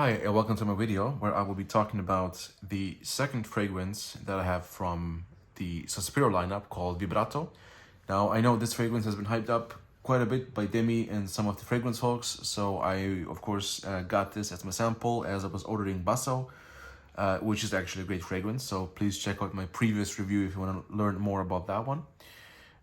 Hi, and welcome to my video where I will be talking about the second fragrance that I have from the Sospiro lineup called Vibrato. Now, I know this fragrance has been hyped up quite a bit by Demi and some of the fragrance folks, so I, of course, got this as my sample as I was ordering Basso, which is actually a great fragrance, so please check out my previous review if you want to learn more about that one.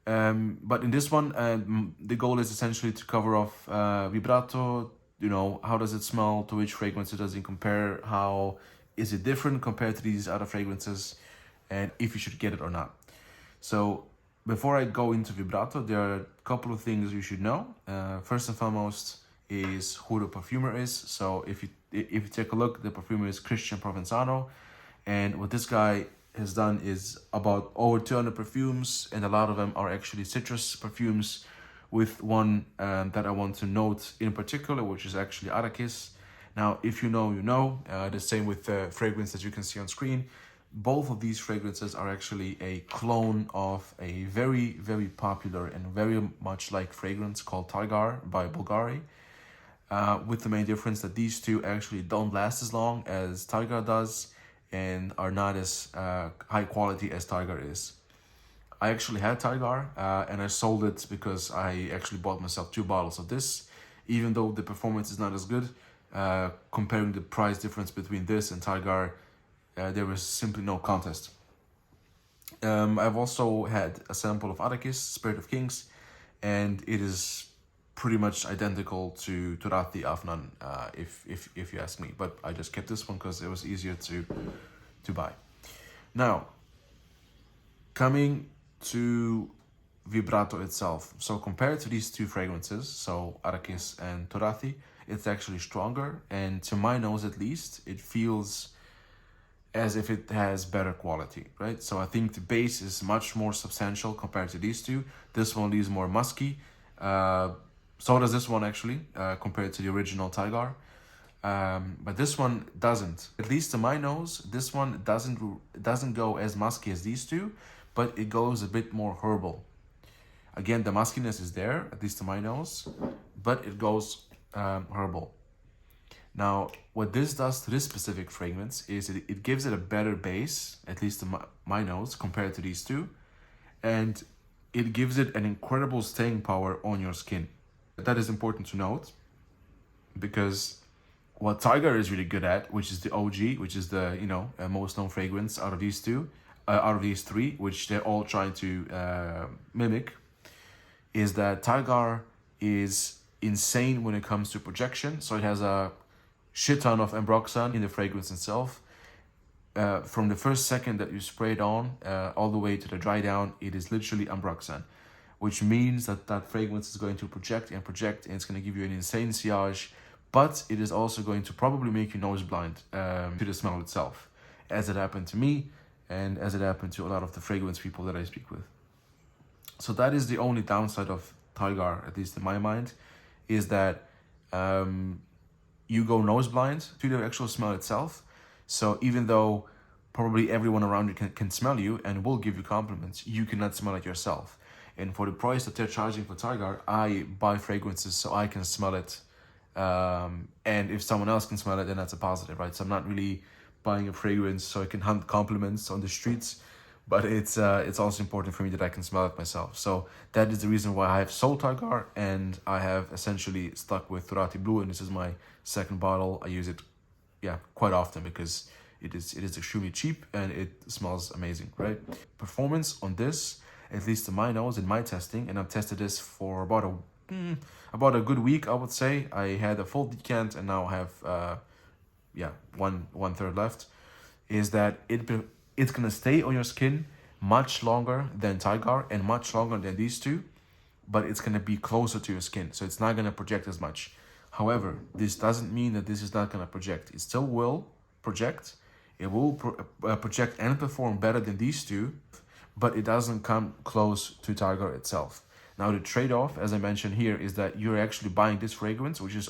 But in this one, the goal is essentially to cover off Vibrato. You know, how does it smell, to which fragrance it does it compare, how is it different compared to these other fragrances, and if you should get it or not. So before I go into Vibrato, there are a couple of things you should know. First and foremost is who the perfumer is. So if you take a look, the perfumer is Christian Provenzano, and what this guy has done is about over 200 perfumes, and a lot of them are actually citrus perfumes, with one that I want to note in particular, which is actually Arrakis. Now, if you know, you know. The same with the fragrance that you can see on screen. Both of these fragrances are actually a clone of a very, very popular and very much like fragrance called Tygar by Bulgari. With the main difference that these two actually don't last as long as Tygar does and are not as high quality as Tygar is. I actually had Tygar and I sold it because I actually bought myself 2 bottles of this. Even though the performance is not as good, comparing the price difference between this and Tygar, there was simply no contest. I've also had a sample of Arrakis, Spirit of Kings, and it is pretty much identical to Turathi Afnan, if you ask me. But I just kept this one because it was easier to buy. Now, coming to Vibrato itself. So compared to these two fragrances, so Arrakis and Turathi, it's actually stronger, and to my nose at least, it feels as if it has better quality, right? So I think the base is much more substantial compared to these two. This one is more musky. So does this one actually, compared to the original Tygar. But this one doesn't. At least to my nose, this one doesn't go as musky as these two, but it goes a bit more herbal. Again, the muskiness is there, at least to my nose, but it goes herbal. Now, what this does to this specific fragrance is it gives it a better base, at least to my nose, compared to these two, and it gives it an incredible staying power on your skin. That is important to note, because what Tygar is really good at, which is the OG, which is the most known fragrance out of these two, out of these three, which they're all trying to mimic, is that Tygar is insane when it comes to projection. So it has a shit ton of ambroxan in the fragrance itself. From the first second that you spray it on, all the way to the dry down, it is literally ambroxan, which means that that fragrance is going to project, and it's going to give you an insane sillage, but it is also going to probably make you nose blind to the smell itself, as it happened to me, and as it happened to a lot of the fragrance people that I speak with. So that is the only downside of Tygar, at least in my mind, is that you go nose blind to the actual smell itself. So even though probably everyone around you can smell you and will give you compliments, you cannot smell it yourself. And for the price that they're charging for Tygar, I buy fragrances so I can smell it. And if someone else can smell it, then that's a positive, right? So I'm not really buying a fragrance so I can hunt compliments on the streets, but it's also important for me that I can smell it myself. So that is the reason why I have sold Tygar, and I have essentially stuck with Turathi Blue, and this is my second bottle. I use it quite often because it is extremely cheap and it smells amazing, right? Performance on this, at least to my nose in my testing, and I've tested this for about a good week, I would say. I had a full decant and now have one third left, is that it's gonna stay on your skin much longer than Tygar and much longer than these two, but it's gonna be closer to your skin, so it's not gonna project as much. However, this doesn't mean that this is not gonna project. It still will project. It will project and perform better than these two, but it doesn't come close to Tygar itself. Now, the trade-off, as I mentioned here, is that you're actually buying this fragrance, which is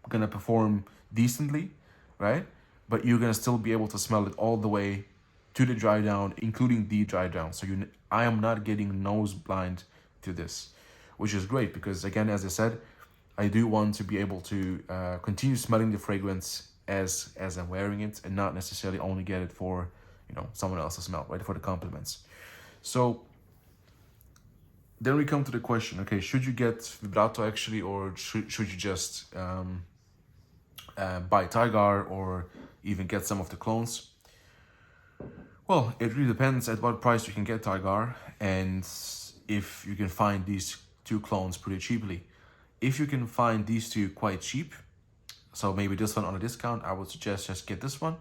gonna perform decently, right? But you're gonna still be able to smell it all the way to the dry down, including the dry down. So I am not getting nose blind to this, which is great because, again, as I said, I do want to be able to continue smelling the fragrance as I'm wearing it, and not necessarily only get it for, you know, someone else to smell, right? For the compliments. So then we come to the question, okay, should you get Vibrato actually, or should you just buy Tygar or even get some of the clones? Well, it really depends at what price you can get Tygar and if you can find these two clones pretty cheaply. If you can find these two quite cheap, so maybe this one on a discount, I would suggest just get this one.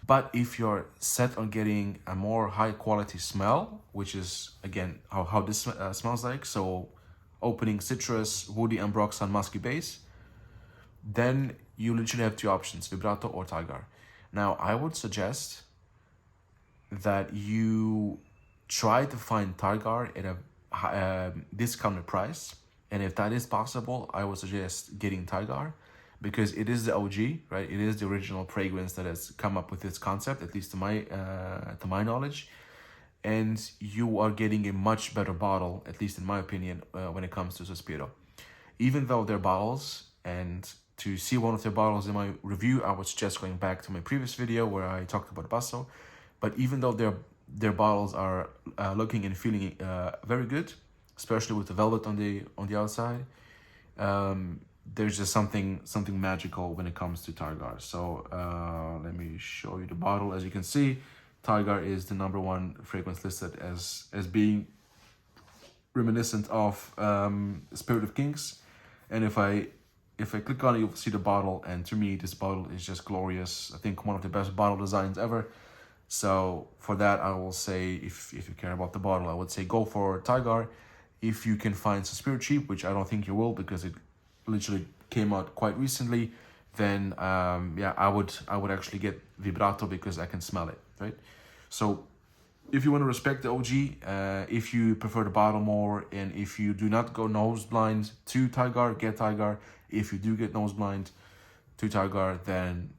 But if you're set on getting a more high quality smell, which is again how this smells like, so opening citrus, woody, ambroxan, musky base, then you literally have two options, Vibrato or Tygar. Now, I would suggest that you try to find Tygar at a discounted price. And if that is possible, I would suggest getting Tygar, because it is the OG, right? It is the original fragrance that has come up with this concept, at least to my knowledge. And you are getting a much better bottle, at least in my opinion, when it comes to Sospiro. Even though their bottles, and to see one of their bottles in my review, I would suggest going back to my previous video where I talked about Basso. But even though their bottles are looking and feeling very good, especially with the velvet on the outside, there's just something magical when it comes to Tygar. So let me show you the bottle. As you can see, Tygar is the #1 fragrance listed as being reminiscent of Spirit of Kings. And if I click on it, you'll see the bottle, and to me this bottle is just glorious. I think one of the best bottle designs ever. So for that, I will say, if you care about the bottle, I would say go for Tygar. If you can find Sospiro cheap, which I don't think you will because it literally came out quite recently, then yeah, I would actually get Vibrato because I can smell it, right? So if you want to respect the OG, if you prefer the bottle more, and if you do not go nose blind to Tygar, get Tygar. If you do get nose blind to Tygar, then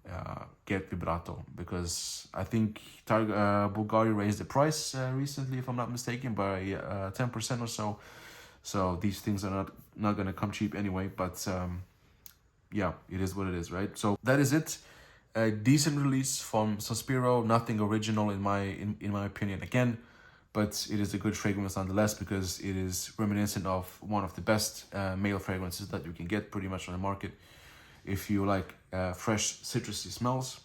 get Vibrato, because I think Bulgari raised the price recently, if I'm not mistaken, by 10% or so. So these things are not gonna come cheap anyway. But yeah, it is what it is, right? So that is it. A decent release from Sospiro, nothing original in my opinion again, but it is a good fragrance nonetheless, because it is reminiscent of one of the best male fragrances that you can get pretty much on the market if you like fresh citrusy smells.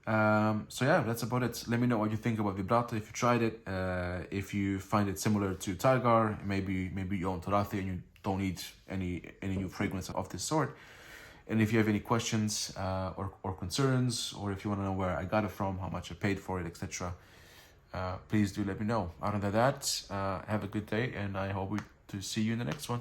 So yeah, that's about it. Let me know what you think about Vibrato, if you tried it, if you find it similar to Tygar. Maybe you own Turathi and you don't need any new fragrance of this sort. And if you have any questions or concerns, or if you want to know where I got it from, how much I paid for it, etc., please do let me know. Other than that, have a good day, and I hope to see you in the next one.